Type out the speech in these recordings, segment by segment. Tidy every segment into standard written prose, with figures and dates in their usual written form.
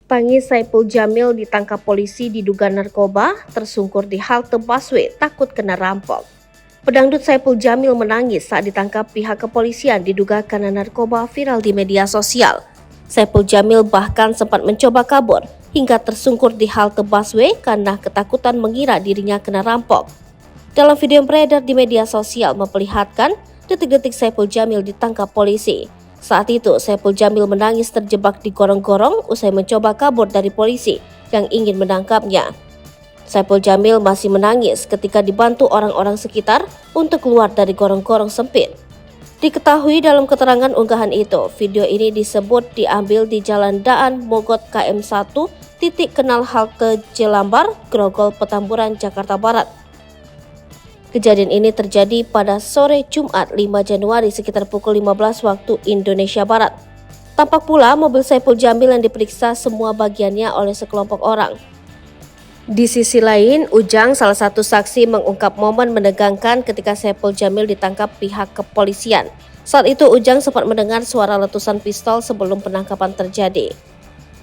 Tangis Saipul Jamil ditangkap polisi diduga narkoba, tersungkur di halte busway takut kena rampok. Pedangdut Saipul Jamil menangis saat ditangkap pihak kepolisian diduga karena narkoba viral di media sosial. Saipul Jamil bahkan sempat mencoba kabur hingga tersungkur di halte busway karena ketakutan mengira dirinya kena rampok. Dalam video yang beredar di media sosial memperlihatkan detik-detik Saipul Jamil ditangkap polisi. Saat itu, Saipul Jamil menangis terjebak di gorong-gorong usai mencoba kabur dari polisi yang ingin menangkapnya. Saipul Jamil masih menangis ketika dibantu orang-orang sekitar untuk keluar dari gorong-gorong sempit. Diketahui dalam keterangan unggahan itu, video ini disebut diambil di Jalan Daan Mogot KM 1, titik kenal halte Jelambar, Grogol, Petamburan, Jakarta Barat. Kejadian ini terjadi pada sore Jumat 5 Januari sekitar pukul 15 waktu Indonesia Barat. Tampak pula mobil Saipul Jamil yang diperiksa semua bagiannya oleh sekelompok orang. Di sisi lain, Ujang, salah satu saksi, mengungkap momen menegangkan ketika Saipul Jamil ditangkap pihak kepolisian. Saat itu Ujang sempat mendengar suara letusan pistol sebelum penangkapan terjadi.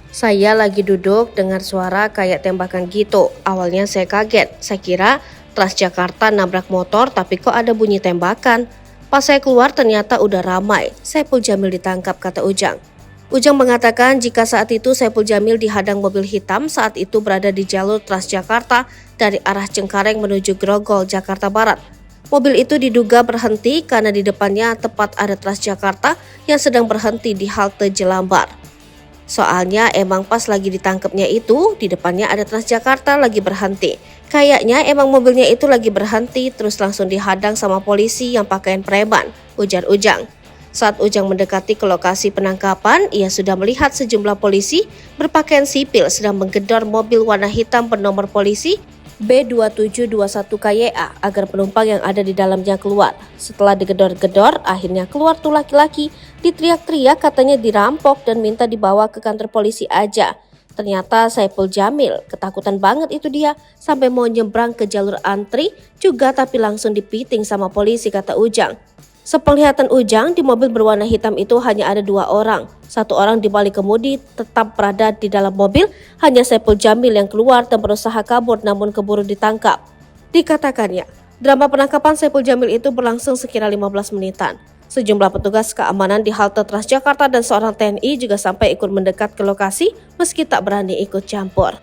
"Saya lagi duduk dengar suara kayak tembakan gitu. Awalnya saya kaget, saya kira Transjakarta nabrak motor tapi kok ada bunyi tembakan. Pas saya keluar ternyata udah ramai. Saipul Jamil ditangkap," kata Ujang. Ujang mengatakan jika saat itu Saipul Jamil dihadang mobil hitam saat itu berada di jalur Transjakarta dari arah Cengkareng menuju Grogol, Jakarta Barat. Mobil itu diduga berhenti karena di depannya tepat ada Transjakarta yang sedang berhenti di halte Jelambar. Soalnya emang pas lagi ditangkapnya itu di depannya ada Transjakarta lagi berhenti. Kayaknya emang mobilnya itu lagi berhenti terus langsung dihadang sama polisi yang pakaian preman, ujar Ujang. Saat Ujang mendekati ke lokasi penangkapan, ia sudah melihat sejumlah polisi berpakaian sipil sedang menggedor mobil warna hitam bernomor polisi B2721KYA agar penumpang yang ada di dalamnya keluar. Setelah digedor-gedor, akhirnya keluar tuh laki-laki, diteriak-teriak katanya dirampok dan minta dibawa ke kantor polisi aja. Ternyata Saipul Jamil, ketakutan banget itu dia, sampai mau nyebrang ke jalur antri juga tapi langsung dipiting sama polisi, kata Ujang. Sepenglihatan Ujang, di mobil berwarna hitam itu hanya ada 2 orang. Satu orang di balik kemudi tetap berada di dalam mobil, hanya Saipul Jamil yang keluar dan berusaha kabur namun keburu ditangkap. Dikatakannya, drama penangkapan Saipul Jamil itu berlangsung sekira 15 menitan. Sejumlah petugas keamanan di halte Transjakarta dan seorang TNI juga sampai ikut mendekat ke lokasi meski tak berani ikut campur.